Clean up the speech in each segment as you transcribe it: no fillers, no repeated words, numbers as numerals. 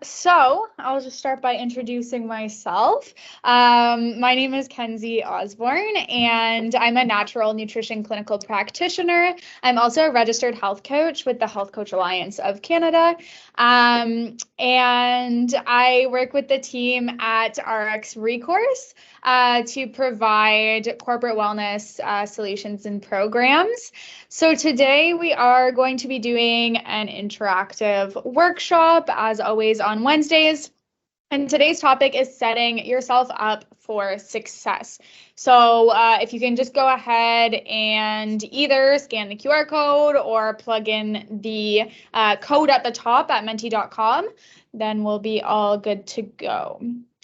So I'll just start by introducing myself. My name is Kenzie Osborne, and I'm a natural nutrition clinical practitioner. I'm also a registered health coach with the Health Coach Alliance of Canada. And I work with the team at rxRecourse to provide corporate wellness solutions and programs. So today we are going to be doing an interactive workshop, as always on Wednesdays. And today's topic is setting yourself up for success. So if you can just go ahead and either scan the QR code or plug in the code at the top at menti.com, then we'll be all good to go.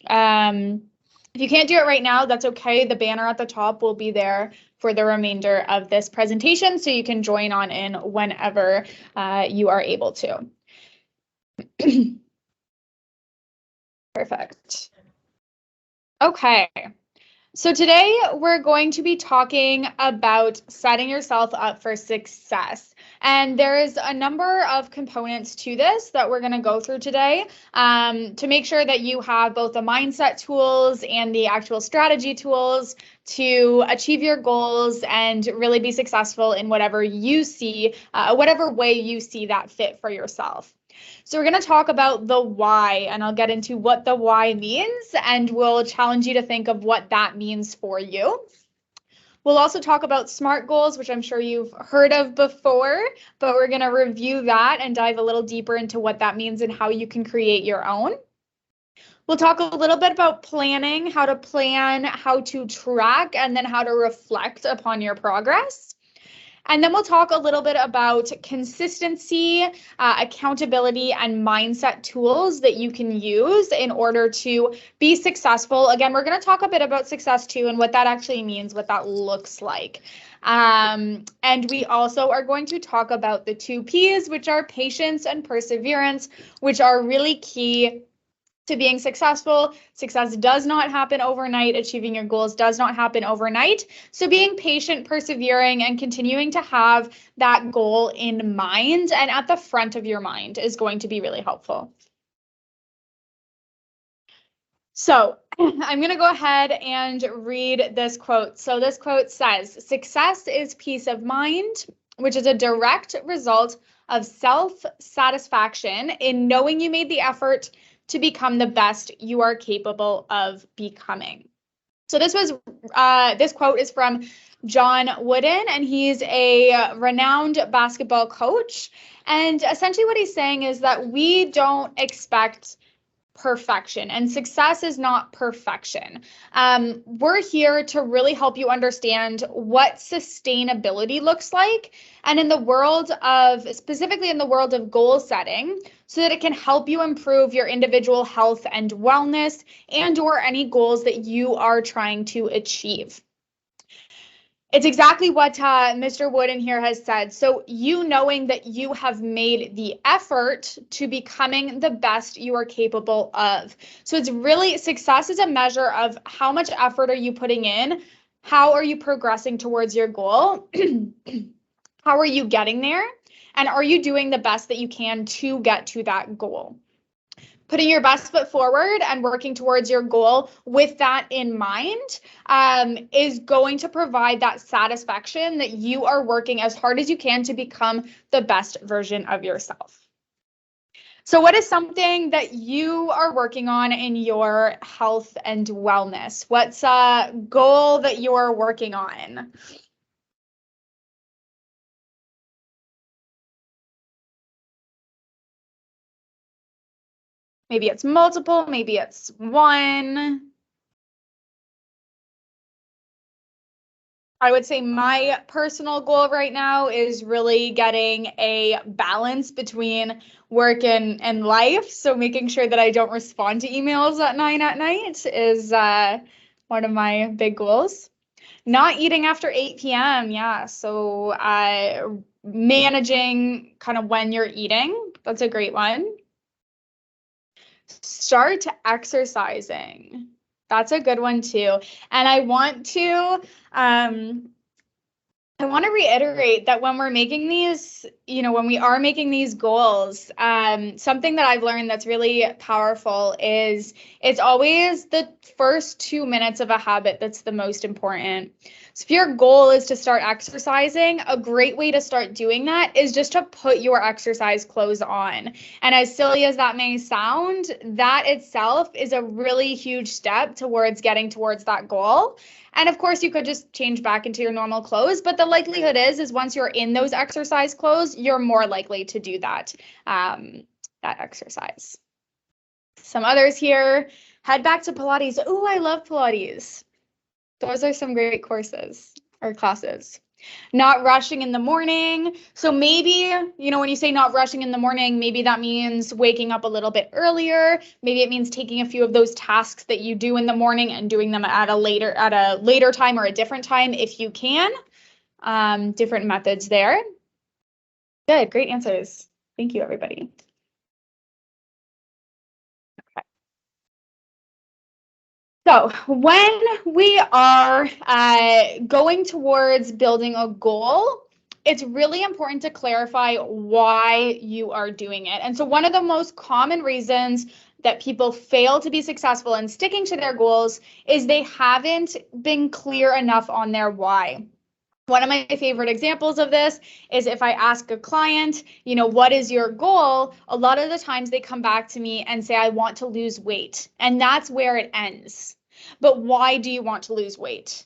If you can't do it right now, that's okay. The banner at the top will be there for the remainder of this presentation, so you can join on in whenever you are able to. Perfect. Okay, so today we're going to be talking about setting yourself up for success. And there's a number of components to this that we're going to go through today to make sure that you have both the mindset tools and the actual strategy tools to achieve your goals and really be successful in whatever you see, whatever way you see that fit for yourself. So we're going to talk about the why, and I'll get into what the why means, and we'll challenge you to think of what that means for you. We'll also talk about SMART goals, which I'm sure you've heard of before, but we're going to review that and dive a little deeper into what that means and how you can create your own. We'll talk a little bit about planning, how to plan, how to track, and then how to reflect upon your progress. And then we'll talk a little bit about consistency, accountability, and mindset tools that you can use in order to be successful. Again, we're going to talk a bit about success too and what that actually means, what that looks like. And we also are going to talk about the 2 Ps, which are patience and perseverance, which are really key to being successful. Success does not happen overnight. Achieving your goals does not happen overnight. So being patient, persevering, and continuing to have that goal in mind and at the front of your mind is going to be really helpful. So I'm going to go ahead and read this quote. So this quote says, "Success is peace of mind, which is a direct result of self-satisfaction in knowing you made the effort to become the best you are capable of becoming." So this quote is from John Wooden, and he's a renowned basketball coach. And essentially what he's saying is that we don't expect perfection, and success is not perfection. We're here to really help you understand what sustainability looks like, and specifically in the world of goal setting, so that it can help you improve your individual health and wellness and/or any goals that you are trying to achieve. It's exactly what Mr. Wooden here has said. So you knowing that you have made the effort to becoming the best you are capable of. So it's really, success is a measure of how much effort are you putting in? How are you progressing towards your goal? How are you getting there? And are you doing the best that you can to get to that goal? Putting your best foot forward and working towards your goal with that in mind is going to provide that satisfaction that you are working as hard as you can to become the best version of yourself. So what is something that you are working on in your health and wellness? What's a goal that you're working on? Maybe it's multiple, maybe it's one. I would say my personal goal right now is really getting a balance between work and life. So making sure that I don't respond to emails at 9 at night is one of my big goals. Not eating after 8 p.m. Yeah, so managing kind of when you're eating. That's a great one. Start exercising. That's a good one too. And I want to I want to reiterate that when we're making these, when we are making these goals, something that I've learned that's really powerful is it's always the first 2 minutes of a habit that's the most important. So if your goal is to start exercising, a great way to start doing that is just to put your exercise clothes on. And as silly as that may sound, that itself is a really huge step towards getting towards that goal. And of course, you could just change back into your normal clothes, but the likelihood is once you're in those exercise clothes, you're more likely to do that exercise. Some others here, head back to Pilates. Oh, I love Pilates. Those are some great courses or classes. Not rushing in the morning. So maybe, when you say not rushing in the morning, maybe that means waking up a little bit earlier. Maybe it means taking a few of those tasks that you do in the morning and doing them at a later time or a different time if you can. Different methods there. Good, great answers. Thank you, everybody. So when we are going towards building a goal, it's really important to clarify why you are doing it. And so one of the most common reasons that people fail to be successful in sticking to their goals is they haven't been clear enough on their why. One of my favorite examples of this is if I ask a client, what is your goal? A lot of the times they come back to me and say, I want to lose weight. And that's where it ends. But why do you want to lose weight?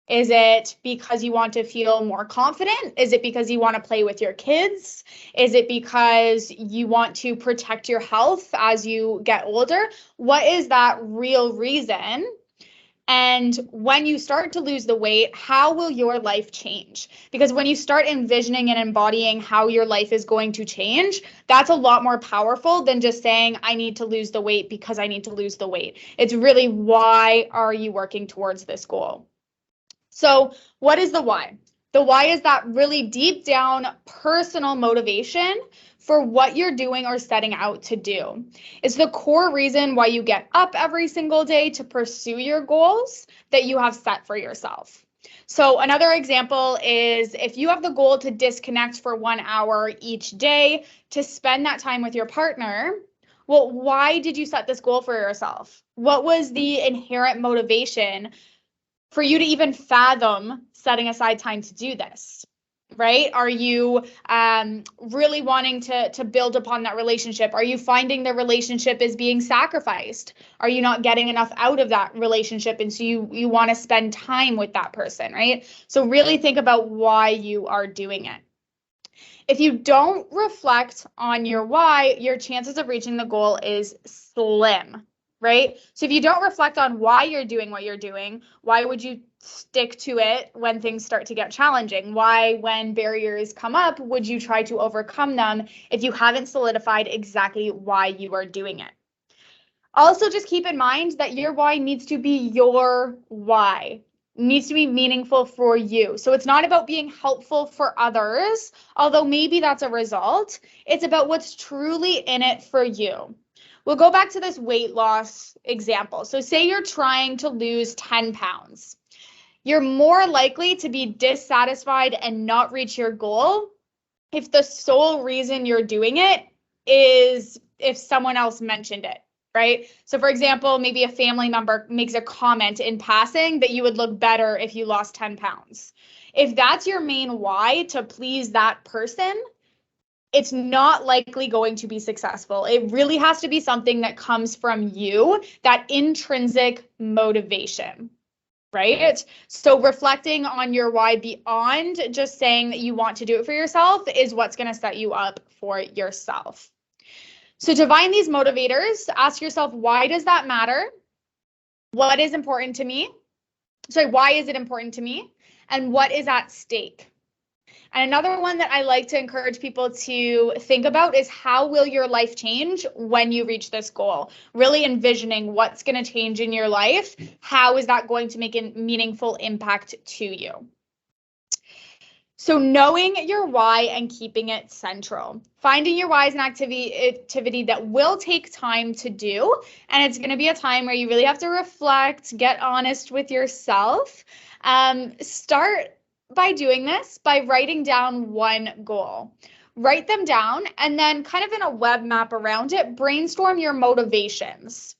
Is it because you want to feel more confident? Is it because you want to play with your kids? Is it because you want to protect your health as you get older? What is that real reason? And when you start to lose the weight, how will your life change? Because when you start envisioning and embodying how your life is going to change, that's a lot more powerful than just saying, I need to lose the weight because I need to lose the weight. It's really, why are you working towards this goal? So what is the why? The why is that really deep down personal motivation for what you're doing or setting out to do. It's the core reason why you get up every single day to pursue your goals that you have set for yourself. So another example is if you have the goal to disconnect for 1 hour each day to spend that time with your partner, well, why did you set this goal for yourself? What was the inherent motivation for you to even fathom setting aside time to do this, right? Are you really wanting to build upon that relationship? Are you finding the relationship is being sacrificed? Are you not getting enough out of that relationship? And so you want to spend time with that person, right? So really think about why you are doing it. If you don't reflect on your why, your chances of reaching the goal is slim, right? So if you don't reflect on why you're doing what you're doing, why would you stick to it when things start to get challenging? Why, when barriers come up, would you try to overcome them if you haven't solidified exactly why you are doing it? Also, just keep in mind that your why needs to be your why. Needs to be meaningful for you. So it's not about being helpful for others, although maybe that's a result. It's about what's truly in it for you. We'll go back to this weight loss example. So say you're trying to lose 10 pounds. You're more likely to be dissatisfied and not reach your goal if the sole reason you're doing it is if someone else mentioned it. Right? So for example, maybe a family member makes a comment in passing that you would look better if you lost 10 pounds. If that's your main why, to please that person, it's not likely going to be successful. It really has to be something that comes from you, that intrinsic motivation, right? So reflecting on your why beyond just saying that you want to do it for yourself is what's going to set you up for yourself. So to find these motivators, ask yourself, why does that matter? What is important to me? Sorry, why is it important to me? And what is at stake? And another one that I like to encourage people to think about is, how will your life change when you reach this goal? Really envisioning what's going to change in your life. How is that going to make a meaningful impact to you? So knowing your why and keeping it central. Finding your why is an activity that will take time to do, and it's going to be a time where you really have to reflect, get honest with yourself. Start by doing this by writing down one goal. Write them down and then kind of in a web map around it, brainstorm your motivations.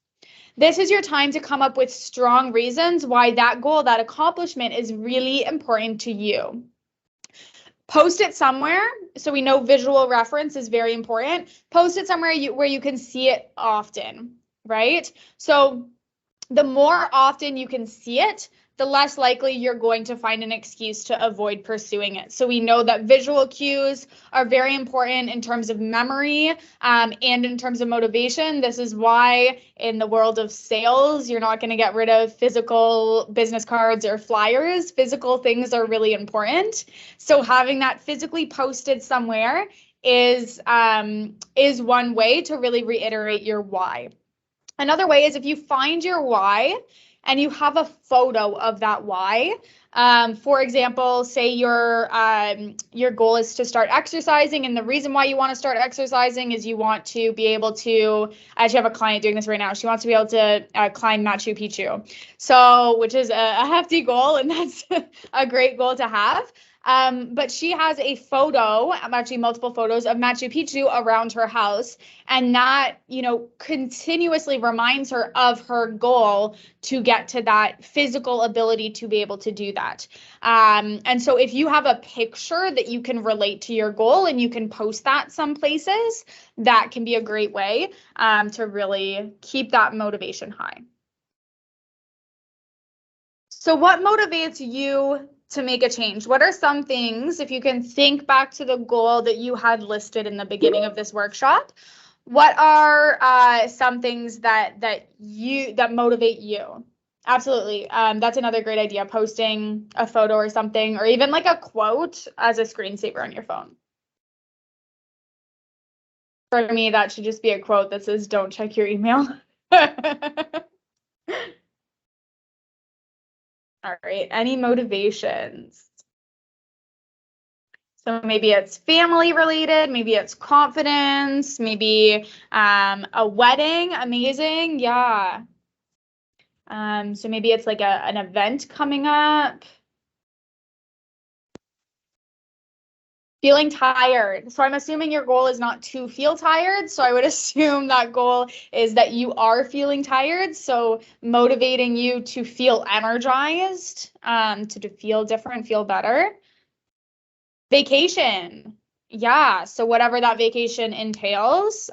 This is your time to come up with strong reasons why that goal, that accomplishment is really important to you. Post it somewhere. So we know visual reference is very important. Post it somewhere where you can see it often, right? So the more often you can see it, the less likely you're going to find an excuse to avoid pursuing it. So we know that visual cues are very important in terms of memory and in terms of motivation. This is why in the world of sales, you're not going to get rid of physical business cards or flyers. Physical things are really important. So having that physically posted somewhere is one way to really reiterate your why. Another way is if you find your why and you have a photo of that why. For example, say your goal is to start exercising, and the reason why you want to start exercising is you want to be able to. I actually have a client doing this right now. She wants to be able to climb Machu Picchu, so which is a hefty goal, and that's a great goal to have. But she has a photo, actually multiple photos of Machu Picchu around her house. And that, continuously reminds her of her goal to get to that physical ability to be able to do that. And so if you have a picture that you can relate to your goal and you can post that some places, that can be a great way to really keep that motivation high. So what motivates you to make a change? What are some things, if you can think back to the goal that you had listed in the beginning of this workshop, what are some things that motivate you? Absolutely. That's another great idea, posting a photo or something, or even like a quote as a screensaver on your phone. For me, that should just be a quote that says, "Don't check your email." All right, any motivations? So maybe it's family related, maybe it's confidence, maybe a wedding, amazing, yeah. So maybe it's like an event coming up. Feeling tired. So I'm assuming your goal is not to feel tired. So I would assume that goal is that you are feeling tired. So motivating you to feel energized, to feel different, feel better. Vacation. Yeah. So whatever that vacation entails,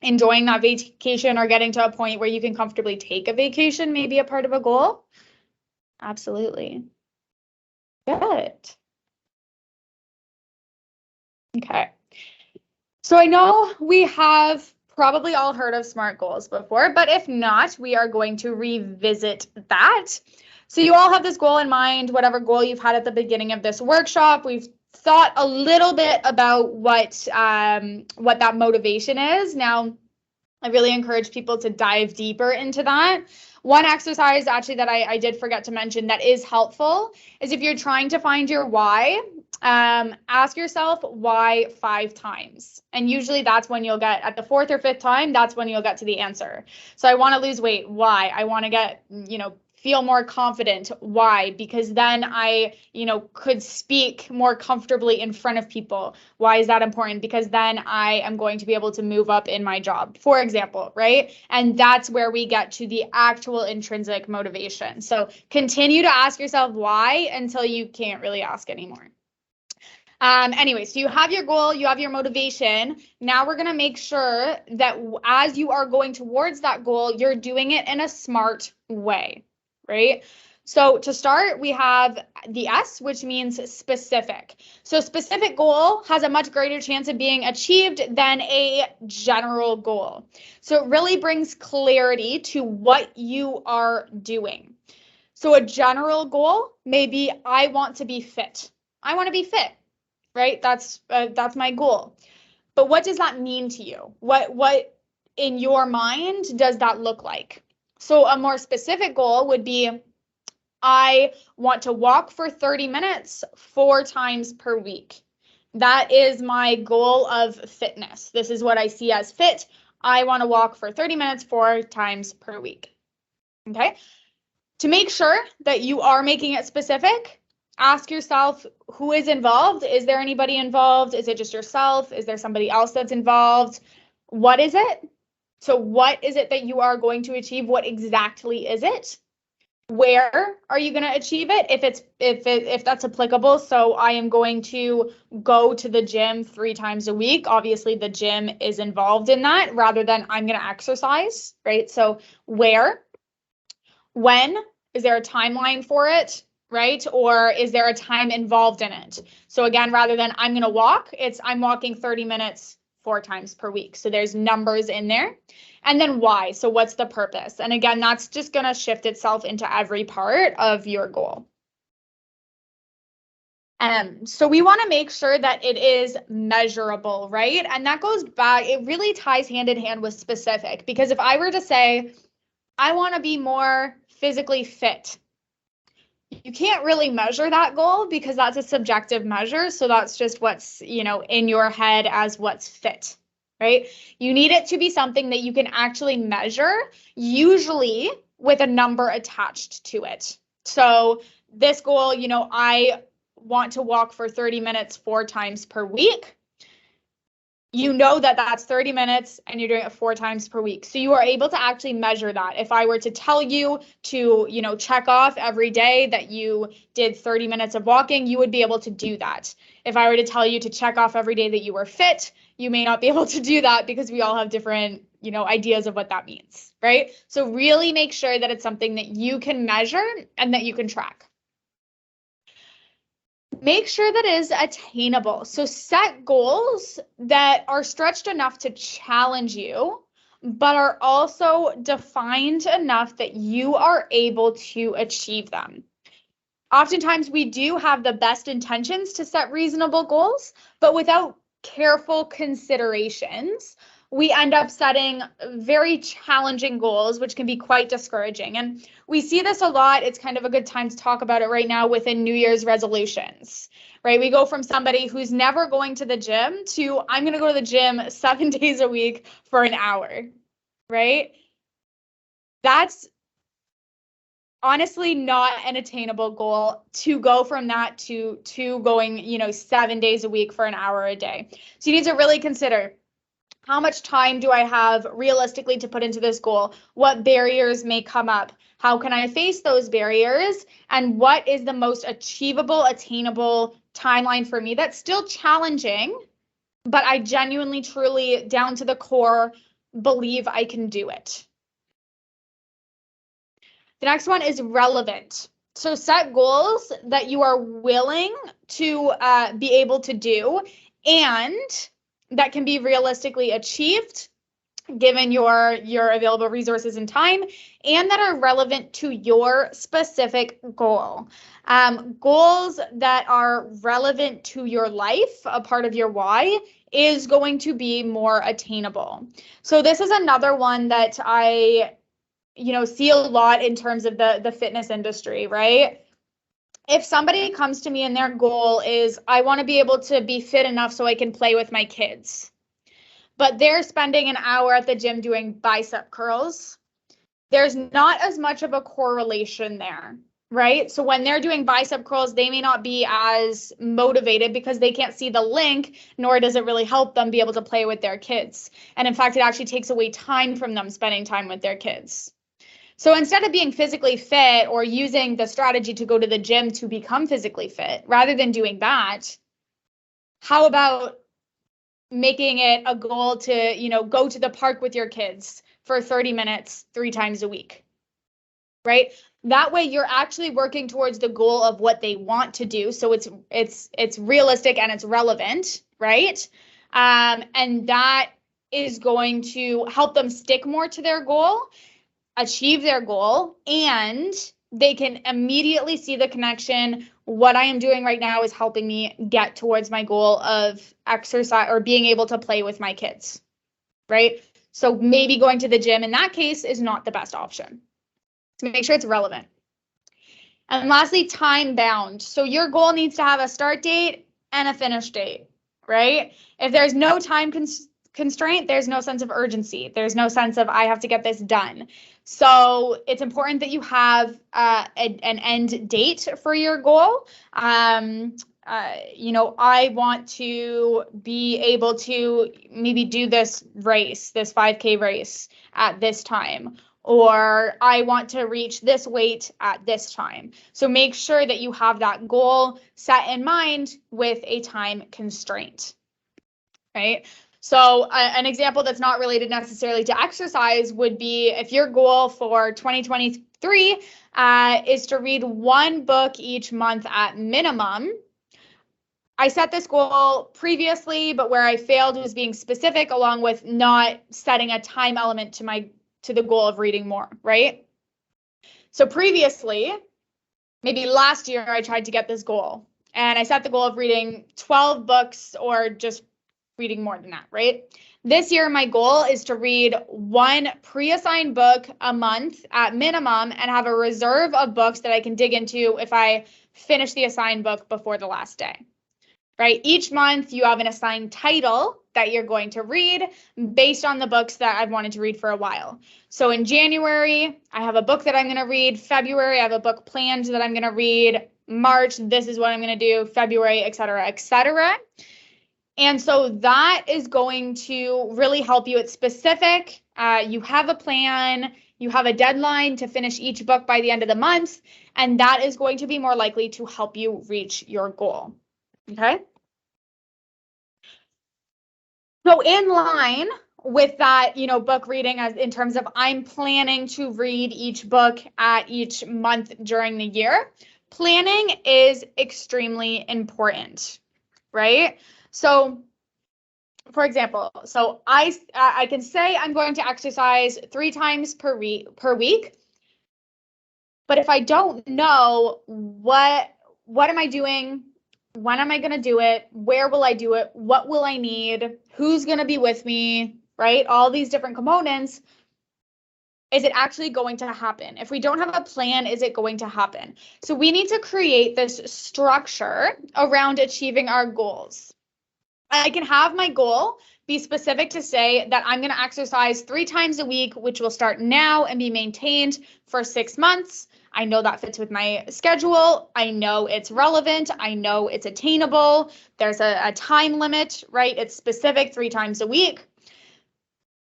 enjoying that vacation or getting to a point where you can comfortably take a vacation may be a part of a goal. Absolutely. Good. Okay. So I know we have probably all heard of SMART goals before, but if not, we are going to revisit that. So you all have this goal in mind, whatever goal you've had at the beginning of this workshop. We've thought a little bit about what that motivation is. Now, I really encourage people to dive deeper into that. One exercise actually that I did forget to mention that is helpful is if you're trying to find your why, ask yourself why 5 times. And usually that's when you'll get at the 4th or 5th time, that's when you'll get to the answer. So I want to lose weight. Why? I want to get, feel more confident. Why? Because then I, could speak more comfortably in front of people. Why is that important? Because then I am going to be able to move up in my job, for example, right? And that's where we get to the actual intrinsic motivation. So continue to ask yourself why until you can't really ask anymore. Anyway, so you have your goal, you have your motivation. Now we're going to make sure that as you are going towards that goal, you're doing it in a smart way. Right? So to start, we have the S, which means specific. So specific goal has a much greater chance of being achieved than a general goal. So it really brings clarity to what you are doing. So a general goal may be, I want to be fit. I want to be fit, right? That's my goal. But what does that mean to you? What in your mind does that look like? So a more specific goal would be, I want to walk for 30 minutes 4 times per week. That is my goal of fitness. This is what I see as fit. I want to walk for 30 minutes 4 times per week. Okay. To make sure that you are making it specific, ask yourself who is involved. Is there anybody involved? Is it just yourself? Is there somebody else that's involved? What is it? So what is it that you are going to achieve? What exactly is it? Where are you going to achieve it if that's applicable? So I am going to go to the gym 3 times a week. Obviously the gym is involved in that rather than I'm going to exercise, right? So where, when, is there a timeline for it, right? Or is there a time involved in it? So again, rather than I'm going to walk, it's I'm walking 30 minutes 4 times per week. So there's numbers in there. And then why? So what's the purpose? And again, that's just going to shift itself into every part of your goal. So we want to make sure that it is measurable, right? And that goes back, it really ties hand in hand with specific, because if I were to say, I want to be more physically fit, you can't really measure that goal because that's a subjective measure. So that's just what's, in your head as what's fit, right? You need it to be something that you can actually measure, usually with a number attached to it. So this goal, I want to walk for 30 minutes 4 times per week. You know that that's 30 minutes and you're doing it 4 times per week. So you are able to actually measure that. If I were to tell you to, check off every day that you did 30 minutes of walking, you would be able to do that. If I were to tell you to check off every day that you were fit, you may not be able to do that because we all have different, ideas of what that means, right? So really make sure that it's something that you can measure and that you can track. Make sure that it is attainable. So set goals that are stretched enough to challenge you, but are also defined enough that you are able to achieve them. Oftentimes we do have the best intentions to set reasonable goals, but without careful considerations, we end up setting very challenging goals, which can be quite discouraging. And we see this a lot. It's kind of a good time to talk about it right now within New Year's resolutions, right? We go from somebody who's never going to the gym to I'm going to go to the gym 7 days a week for an hour, right? That's honestly not an attainable goal to go from that to going, 7 days a week for an hour a day. So you need to really consider, how much time do I have realistically to put into this goal? What barriers may come up? How can I face those barriers? And what is the most achievable, attainable timeline for me that's still challenging, but I genuinely, truly, down to the core, believe I can do it? The next one is relevant. So set goals that you are willing to be able to do and that can be realistically achieved given your available resources and time, and that are relevant to your specific goal. Goals that are relevant to your life, a part of your why, is going to be more attainable. So this is another one that I, see a lot in terms of the fitness industry, right? If somebody comes to me and their goal is, I want to be able to be fit enough so I can play with my kids, but they're spending an hour at the gym doing bicep curls, there's not as much of a correlation there, right? So when they're doing bicep curls, they may not be as motivated because they can't see the link, nor does it really help them be able to play with their kids. And in fact, it actually takes away time from them spending time with their kids. So instead of being physically fit or using the strategy to go to the gym to become physically fit, rather than doing that, how about making it a goal to, go to the park with your kids for 30 minutes, 3 times a week, right? That way you're actually working towards the goal of what they want to do. So it's realistic and it's relevant, right? And that is going to help them stick more to their goal, achieve their goal, and they can immediately see the connection. What I am doing right now is helping me get towards my goal of exercise or being able to play with my kids, right? So maybe going to the gym in that case is not the best option. So make sure it's relevant. And lastly, time bound. So your goal needs to have a start date and a finish date, right? If there's no time constraint, there's no sense of urgency. There's no sense of I have to get this done. So it's important that you have an end date for your goal. You know, I want to be able to maybe do this race, this 5K race at this time, or I want to reach this weight at this time. So make sure that you have that goal set in mind with a time constraint, right? So an example that's not related necessarily to exercise would be if your goal for 2023 is to read one book each month at minimum. I set this goal previously, but where I failed was being specific along with not setting a time element to the goal of reading more, right? So previously, maybe last year, I tried to get this goal and I set the goal of reading 12 books or just reading more than that, right? This year, my goal is to read one pre-assigned book a month at minimum and have a reserve of books that I can dig into if I finish the assigned book before the last day, right? Each month, you have an assigned title that you're going to read based on the books that I've wanted to read for a while. So in January, I have a book that I'm going to read. February, I have a book planned that I'm going to read. March, this is what I'm going to do. February, et cetera, et cetera. And so that is going to really help you. It's specific. You have a plan. You have a deadline to finish each book by the end of the month. And that is going to be more likely to help you reach your goal. Okay. So in line with that, you know, book reading as in terms of I'm planning to read each book at each month during the year, planning is extremely important, right? So for example, so I can say I'm going to exercise 3 times per week. But if I don't know what am I doing, when am I going to do it, where will I do it, what will I need, who's going to be with me, right? All these different components. Is it actually going to happen? If we don't have a plan, is it going to happen? So we need to create this structure around achieving our goals. I can have my goal be specific to say that I'm going to exercise 3 times a week, which will start now and be maintained for 6 months. I know that fits with my schedule. I know it's relevant. I know it's attainable. There's a time limit, right? It's specific 3 times a week.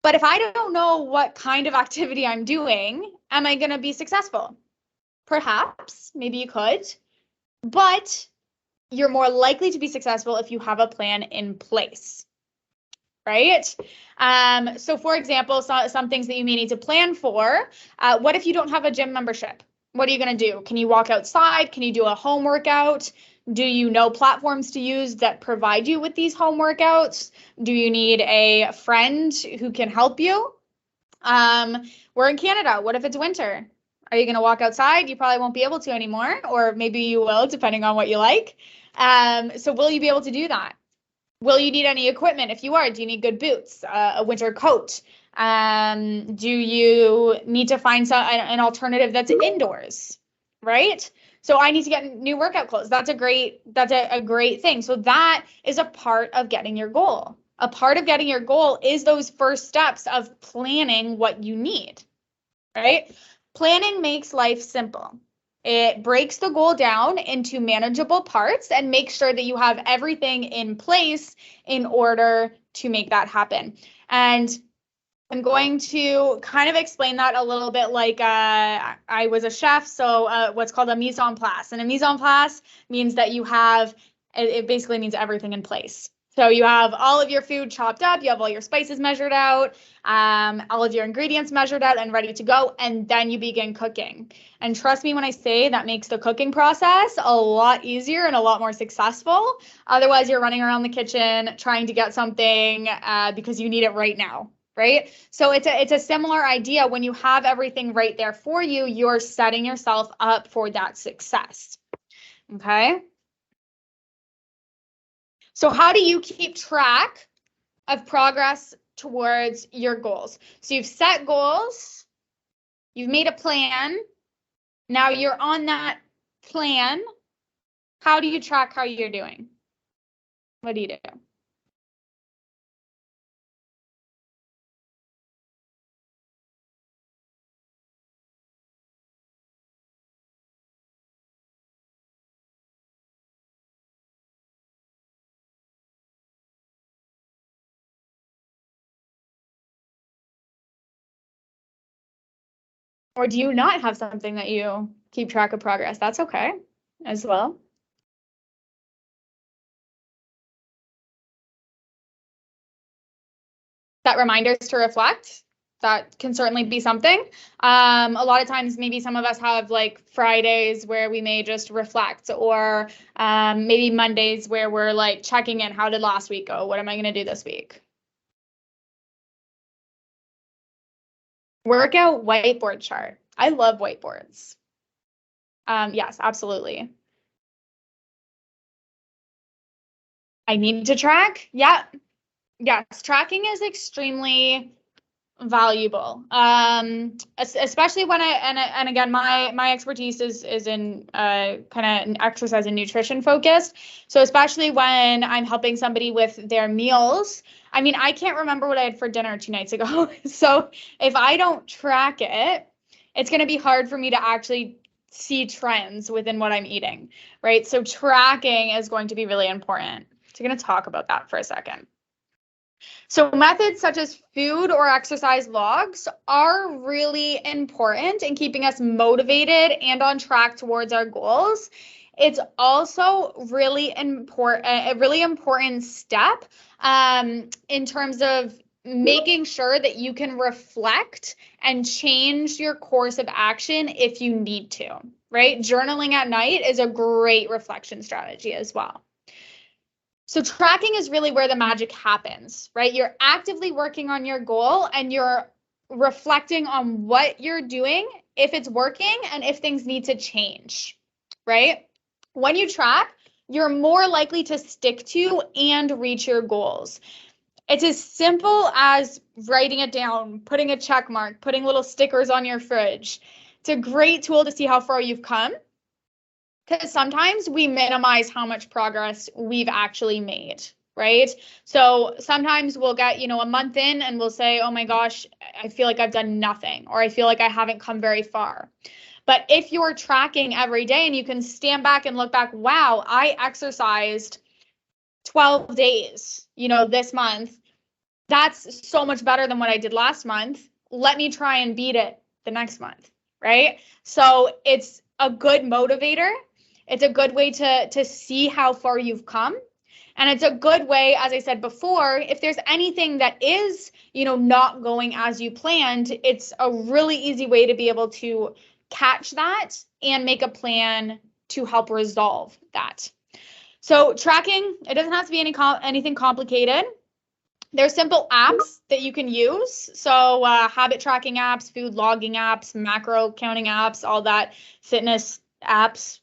But if I don't know what kind of activity I'm doing, am I going to be successful? Perhaps, maybe you could, but you're more likely to be successful if you have a plan in place, right? So for example, some things that you may need to plan for, what if you don't have a gym membership? What are you going to do? Can you walk outside? Can you do a home workout? Do you know platforms to use that provide you with these home workouts? Do you need a friend who can help you? We're in Canada. What if it's winter? Are you going to walk outside? You probably won't be able to anymore, or maybe you will, depending on what you like. So will you be able to do that? Will you need any equipment? If you are, do you need good boots, a winter coat? Do you need to find an alternative that's indoors, right? So I need to get new workout clothes. That's a great thing. So that is a part of getting your goal. A part of getting your goal is those first steps of planning what you need, right? Planning makes life simple. It breaks the goal down into manageable parts and makes sure that you have everything in place in order to make that happen. And I'm going to kind of explain that a little bit like I was a chef, so what's called a mise en place. And a mise en place means that you have, it basically means everything in place. So you have all of your food chopped up, you have all your spices measured out, all of your ingredients measured out and ready to go, and then you begin cooking. And trust me when I say that makes the cooking process a lot easier and a lot more successful. Otherwise, you're running around the kitchen trying to get something because you need it right now. Right? So it's a similar idea. When you have everything right there for you, you're setting yourself up for that success. Okay. So how do you keep track of progress towards your goals? So you've set goals, you've made a plan. Now you're on that plan. How do you track how you're doing? What do you do? Or do you not have something that you keep track of progress? That's okay as well. Set reminders to reflect. That can certainly be something. A lot of times, maybe some of us have like Fridays where we may just reflect, or maybe Mondays where we're like checking in. How did last week go? What am I going to do this week? Workout whiteboard chart. I love whiteboards. Yes, absolutely. I need to track. Yeah. Yes, tracking is extremely valuable, especially when and again, my expertise is in kind of exercise and nutrition focused. So especially when I'm helping somebody with their meals, I mean, I can't remember what I had for dinner 2 nights ago. So if I don't track it, it's going to be hard for me to actually see trends within what I'm eating, right? So tracking is going to be really important. So I'm going to talk about that for a second. So methods such as food or exercise logs are really important in keeping us motivated and on track towards our goals. It's also really important, a really important step in terms of making sure that you can reflect and change your course of action if you need to, right? Journaling at night is a great reflection strategy as well. So tracking is really where the magic happens, right? You're actively working on your goal and you're reflecting on what you're doing, if it's working, and if things need to change, right? When you track, you're more likely to stick to and reach your goals. It's as simple as writing it down, putting a check mark, putting little stickers on your fridge. It's a great tool to see how far you've come, because sometimes we minimize how much progress we've actually made, right? So sometimes we'll get, a month in and we'll say, oh my gosh, I feel like I've done nothing, or I feel like I haven't come very far. But if you're tracking every day and you can stand back and look back, wow, I exercised 12 days, this month. That's so much better than what I did last month. Let me try and beat it the next month, right? So it's a good motivator. It's a good way to see how far you've come. And it's a good way, as I said before, if there's anything that is, not going as you planned, it's a really easy way to be able to catch that and make a plan to help resolve that. So tracking, it doesn't have to be anything complicated. There's simple apps that you can use. So habit tracking apps, food logging apps, macro counting apps, all that, fitness apps.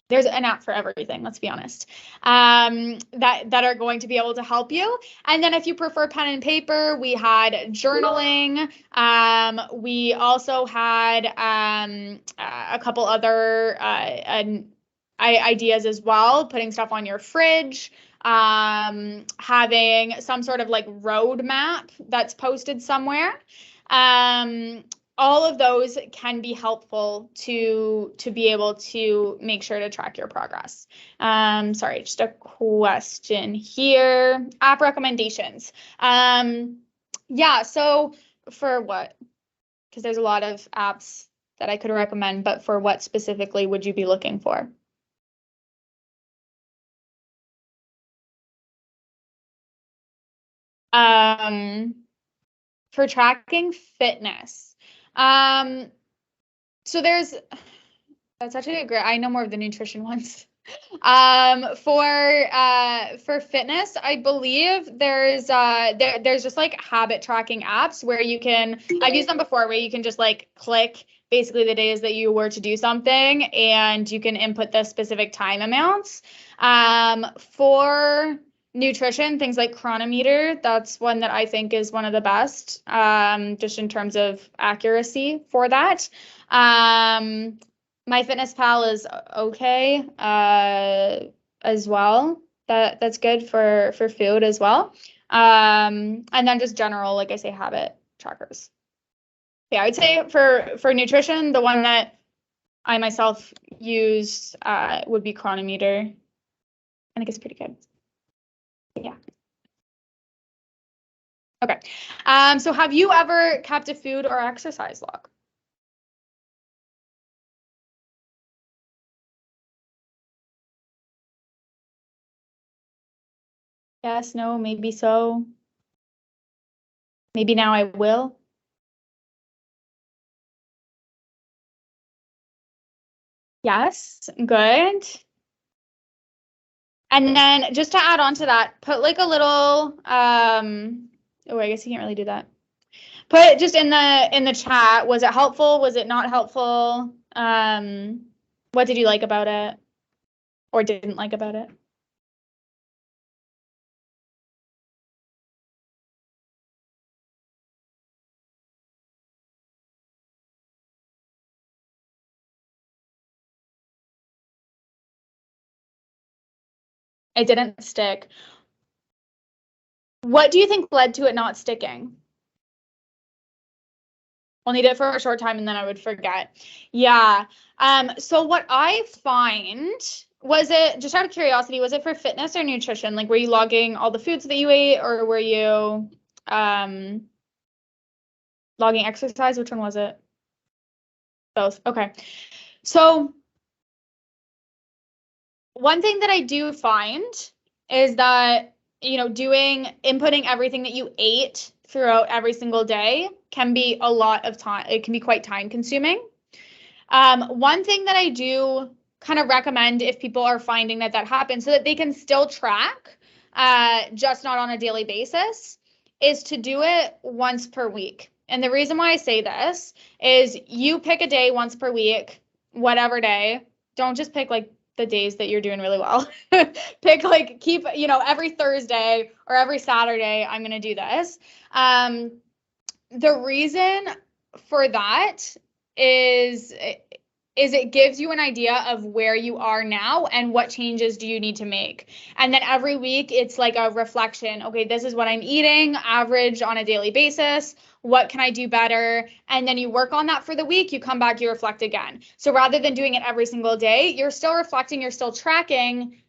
There's an app for everything, let's be honest, that are going to be able to help you. And then if you prefer pen and paper, we had journaling. We also had a couple other ideas as well, putting stuff on your fridge, having some sort of like roadmap that's posted somewhere. All of those can be helpful to be able to make sure to track your progress. Sorry, just a question here. App recommendations. Yeah, so for what? Because there's a lot of apps that I could recommend, but for what specifically would you be looking for? For tracking fitness. So that's actually a great, I know more of the nutrition ones. For fitness, I believe there's just like habit tracking apps where I've used them before, where you can just like click basically the days that you were to do something and you can input the specific time amounts. For nutrition, things like Chronometer, that's one that I think is one of the best, just in terms of accuracy for that. MyFitnessPal is okay as well. That's good for food as well. And then just general, like I say, habit trackers. Yeah, I'd say for nutrition, the one that I myself use would be Chronometer. I think it's pretty good. Yeah. Okay. So have you ever kept a food or exercise log? Yes, no, maybe so. Maybe now I will. Yes, good. And then just to add on to that, put like a little, oh, I guess you can't really do that. Put just in the chat, was it helpful? Was it not helpful? What did you like about it or didn't like about it? It didn't stick. What do you think led to it not sticking? I'll need it for a short time and then I would forget. Yeah. So what I find, was it, just out of curiosity, was it for fitness or nutrition? Like, were you logging all the foods that you ate, or were you logging exercise? Which one was it? Both. Okay. So one thing that I do find is that, you know, inputting everything that you ate throughout every single day can be a lot of time. It can be quite time consuming. One thing that I do kind of recommend if people are finding that happens so that they can still track, just not on a daily basis, is to do it once per week. And the reason why I say this is you pick a day once per week, whatever day. Don't just pick like the days that you're doing really well. Pick like, keep, you know, every Thursday or every Saturday, I'm going to do this. The reason for that is it gives you an idea of where you are now and what changes do you need to make. And then every week it's like a reflection. Okay, this is what I'm eating, average on a daily basis. What can I do better? And then you work on that for the week, you come back, you reflect again. So rather than doing it every single day, you're still reflecting, you're still tracking,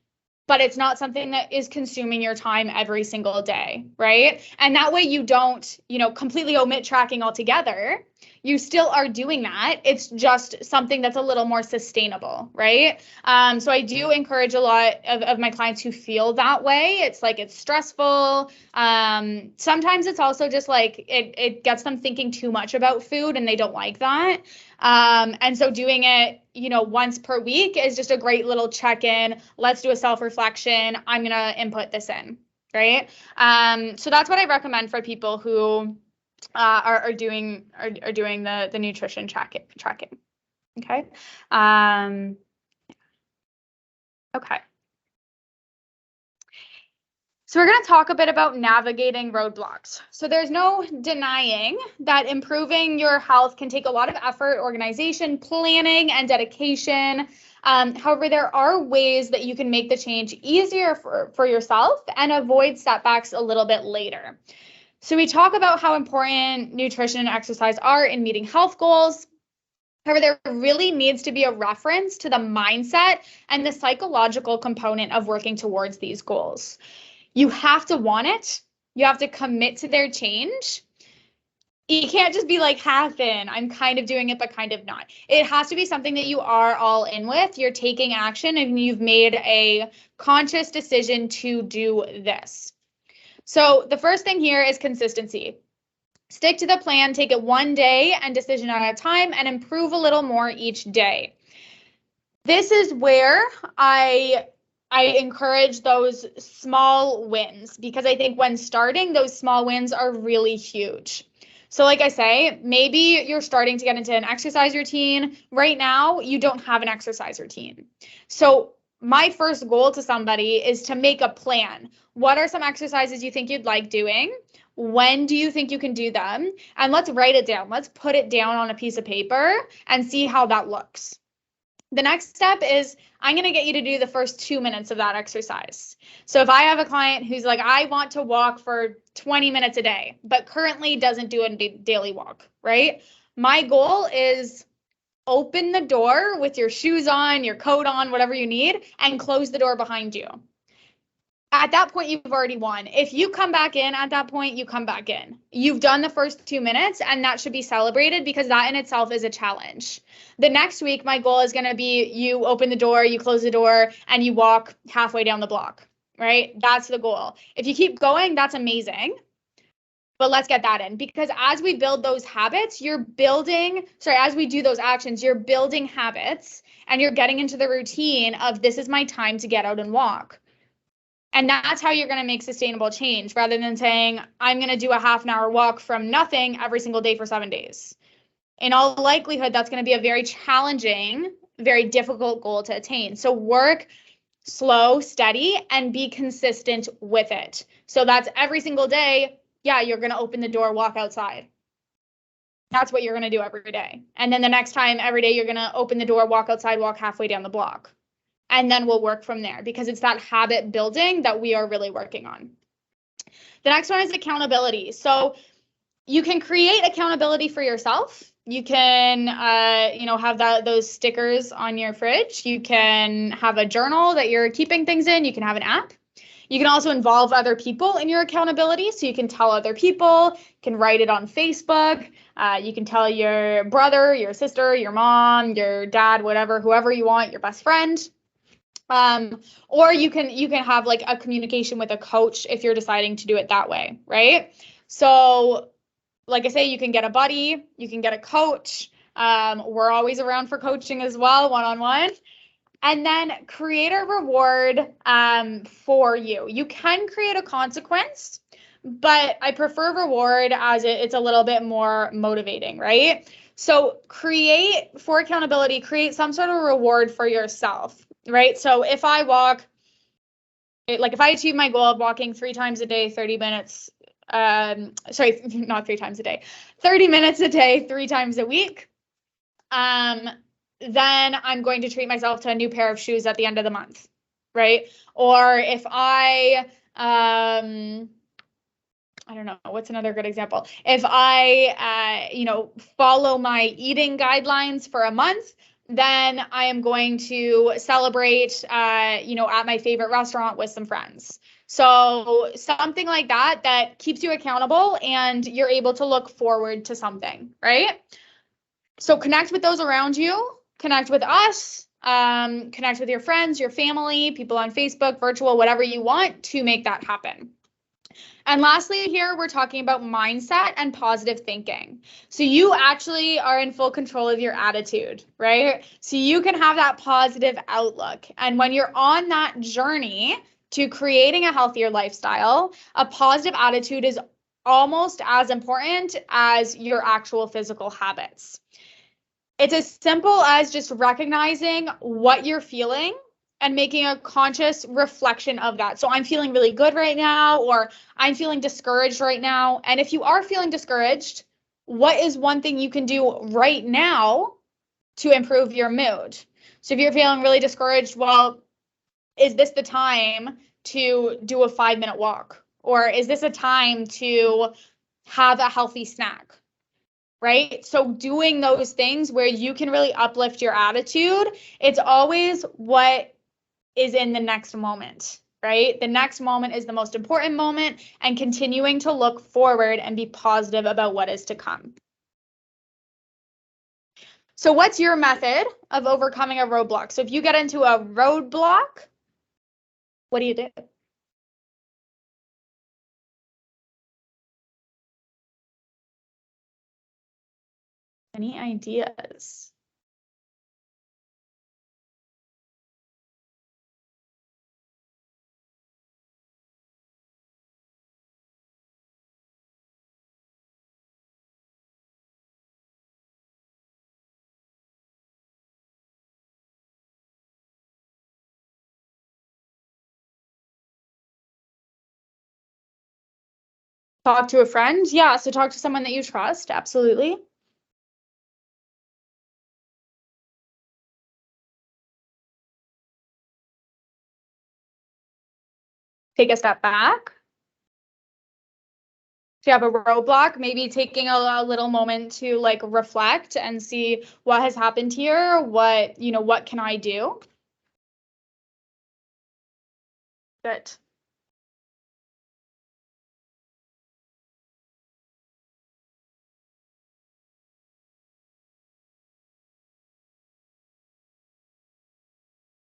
but it's not something that is consuming your time every single day, right? And that way you don't, you know, completely omit tracking altogether. You still are doing that. It's just something that's a little more sustainable, right? So I do encourage a lot of my clients who feel that way. It's like, it's stressful. Sometimes it's also just like, it gets them thinking too much about food and they don't like that. And so doing it, you know, once per week is just a great little check-in. Let's do a self-reflection. I'm going to input this in, right? So that's what I recommend for people who are doing the nutrition tracking. Okay. Okay. So we're going to talk a bit about navigating roadblocks. So there's no denying that improving your health can take a lot of effort, organization, planning, and dedication. However, there are ways that you can make the change easier for yourself and avoid setbacks a little bit later. So we talk about how important nutrition and exercise are in meeting health goals. However, there really needs to be a reference to the mindset and the psychological component of working towards these goals. You have to want it. You have to commit to their change. You can't just be like half in, I'm kind of doing it, but kind of not. It has to be something that you are all in with. You're taking action and you've made a conscious decision to do this. So the first thing here is consistency. Stick to the plan, take it one day and decision at a time, and improve a little more each day. This is where I encourage those small wins, because I think when starting, those small wins are really huge. So like I say, maybe you're starting to get into an exercise routine. Right now, you don't have an exercise routine. So my first goal to somebody is to make a plan. What are some exercises you think you'd like doing? When do you think you can do them? And let's write it down. Let's put it down on a piece of paper and see how that looks. The next step is I'm going to get you to do the first 2 minutes of that exercise. So if I have a client who's like, I want to walk for 20 minutes a day, but currently doesn't do a daily walk, right? My goal is open the door with your shoes on, your coat on, whatever you need, and close the door behind you. At that point, you've already won. If you come back in at that point, you come back in. You've done the first 2 minutes, and that should be celebrated because that in itself is a challenge. The next week, my goal is going to be you open the door, you close the door, and you walk halfway down the block, right? That's the goal. If you keep going, that's amazing. But let's get that in, because as we build those habits, as we do those actions, you're building habits and you're getting into the routine of this is my time to get out and walk. And that's how you're going to make sustainable change, rather than saying, I'm going to do a half an hour walk from nothing every single day for 7 days. In all likelihood, that's going to be a very challenging, very difficult goal to attain. So work slow, steady, and be consistent with it. So that's every single day. Yeah, you're going to open the door, walk outside. That's what you're going to do every day. And then the next time, every day, you're going to open the door, walk outside, walk halfway down the block. And then we'll work from there, because it's that habit building that we are really working on. The next one is accountability. So you can create accountability for yourself. You can, have those stickers on your fridge. You can have a journal that you're keeping things in. You can have an app. You can also involve other people in your accountability. So you can tell other people, you can write it on Facebook. You can tell your brother, your sister, your mom, your dad, whatever, whoever you want, your best friend. Or you can have like a communication with a coach if you're deciding to do it that way, right? So like I say, you can get a buddy, you can get a coach. We're always around for coaching as well, one-on-one. And then create a reward for you. You can create a consequence, but I prefer reward as it's a little bit more motivating, right? So for accountability, create some sort of reward for yourself, right? So if I achieve my goal of walking 3 times a day, 30 minutes, not 3 times a day, 30 minutes a day, 3 times a week, then I'm going to treat myself to a new pair of shoes at the end of the month, right? Or if I don't know, what's another good example? If I, follow my eating guidelines for a month, then I am going to celebrate, at my favorite restaurant with some friends. So something like that keeps you accountable and you're able to look forward to something, right? So connect with those around you, connect with us, connect with your friends, your family, people on Facebook, virtual, whatever you want to make that happen. And lastly, here we're talking about mindset and positive thinking. So you actually are in full control of your attitude, right? So you can have that positive outlook. And when you're on that journey to creating a healthier lifestyle, a positive attitude is almost as important as your actual physical habits. It's as simple as just recognizing what you're feeling and making a conscious reflection of that. So I'm feeling really good right now, or I'm feeling discouraged right now. And if you are feeling discouraged, what is one thing you can do right now to improve your mood? So if you're feeling really discouraged, well, is this the time to do a 5-minute walk? Or is this a time to have a healthy snack? Right? So doing those things where you can really uplift your attitude, it's always what is in the next moment, right? The next moment is the most important moment, and continuing to look forward and be positive about what is to come. So what's your method of overcoming a roadblock? So if you get into a roadblock, what do you do? Any ideas? Talk to a friend? Yeah, so talk to someone that you trust, absolutely. Take a step back. If you have a roadblock, maybe taking a little moment to like reflect and see what has happened here, what can I do? Good.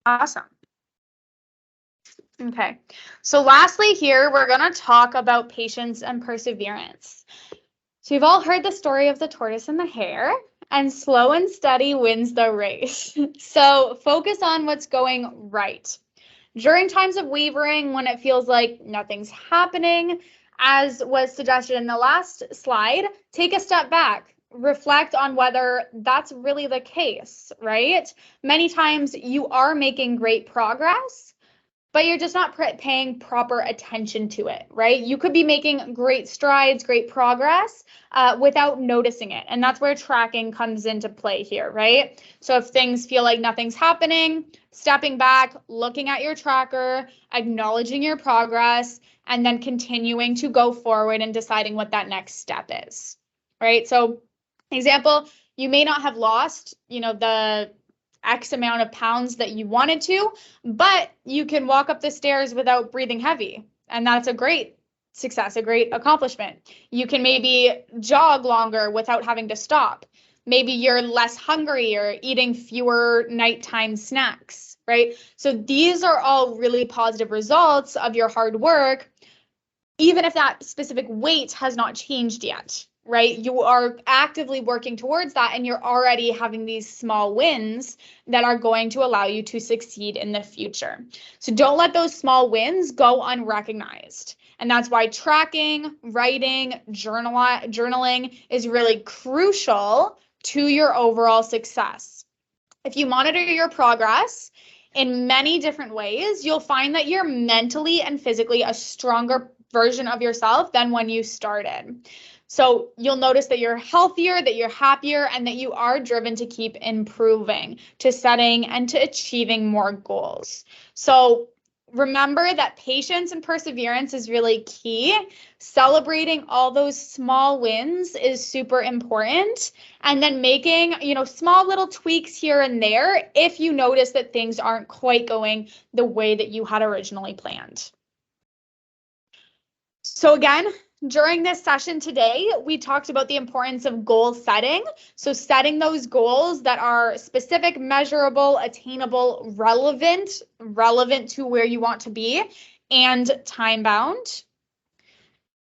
Awesome. Okay, so lastly here, we're going to talk about patience and perseverance. So you've all heard the story of the tortoise and the hare, and slow and steady wins the race. So focus on what's going right. During times of wavering, when it feels like nothing's happening, as was suggested in the last slide, take a step back. Reflect on whether that's really the case, right? Many times you are making great progress, but you're just not paying proper attention to it, right? You could be making great strides, great progress without noticing it. And that's where tracking comes into play here, right? So if things feel like nothing's happening, stepping back, looking at your tracker, acknowledging your progress, and then continuing to go forward and deciding what that next step is, right? So example, you may not have lost, the X amount of pounds that you wanted to, but you can walk up the stairs without breathing heavy. And that's a great success, a great accomplishment. You can maybe jog longer without having to stop. Maybe you're less hungry or eating fewer nighttime snacks, right? So these are all really positive results of your hard work, even if that specific weight has not changed yet, right? You are actively working towards that, and you're already having these small wins that are going to allow you to succeed in the future. So don't let those small wins go unrecognized. And that's why tracking, writing, journaling is really crucial to your overall success. If you monitor your progress in many different ways, you'll find that you're mentally and physically a stronger version of yourself than when you started. So you'll notice that you're healthier, that you're happier, and that you are driven to keep improving, to setting and to achieving more goals. So remember that patience and perseverance is really key. Celebrating all those small wins is super important. And then making, small little tweaks here and there if you notice that things aren't quite going the way that you had originally planned. So again, during this session today, we talked about the importance of goal setting. So setting those goals that are specific, measurable, attainable, relevant to where you want to be, and time-bound.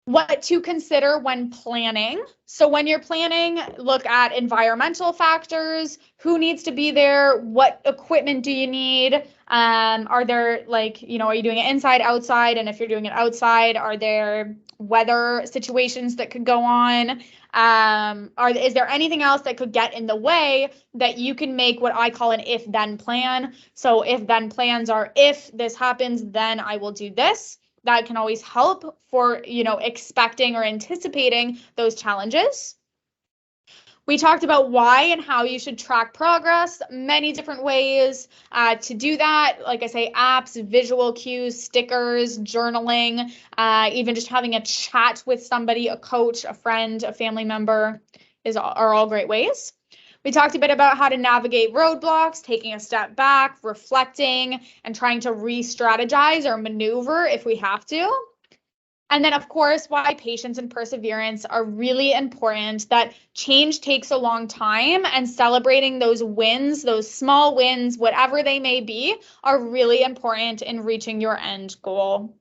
What to consider when planning. So when you're planning, look at environmental factors, who needs to be there, what equipment do you need, are there are you doing it inside, outside, and if you're doing it outside, are there weather situations that could go on? Is there anything else that could get in the way that you can make what I call an if-then plan? So if-then plans are, if this happens, then I will do this. That can always help for, expecting or anticipating those challenges. We talked about why and how you should track progress, many different ways to do that. Like I say, apps, visual cues, stickers, journaling, even just having a chat with somebody, a coach, a friend, a family member are all great ways. We talked a bit about how to navigate roadblocks, taking a step back, reflecting, and trying to re-strategize or maneuver if we have to. And then, of course, why patience and perseverance are really important, that change takes a long time, and celebrating those wins, those small wins, whatever they may be, are really important in reaching your end goal.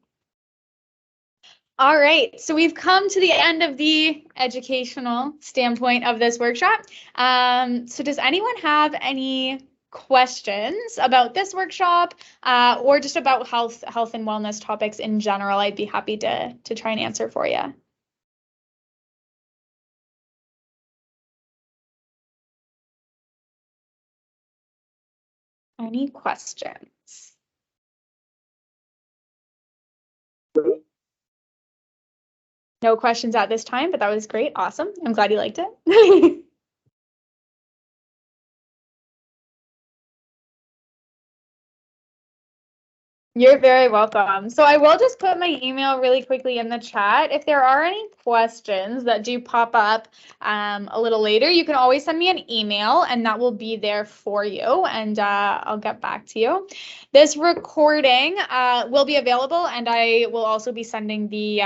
All right, so we've come to the end of the educational standpoint of this workshop. So does anyone have any questions about this workshop or just about health and wellness topics in general? I'd be happy to try and answer for you. Any questions? No questions at this time, but that was great. Awesome. I'm glad you liked it. You're very welcome. So I will just put my email really quickly in the chat. If there are any questions that do pop up a little later, you can always send me an email and that will be there for you, and I'll get back to you. This recording will be available, and I will also be sending the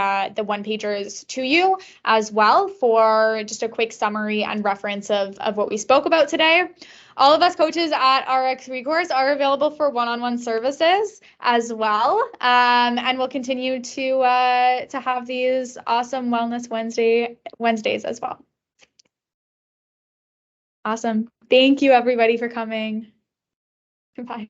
one-pagers to you as well for just a quick summary and reference of what we spoke about today. All of us coaches at rxRecourse are available for one-on-one services as well, and we'll continue to have these awesome Wellness Wednesdays as well. Awesome. Thank you, everybody, for coming. Bye.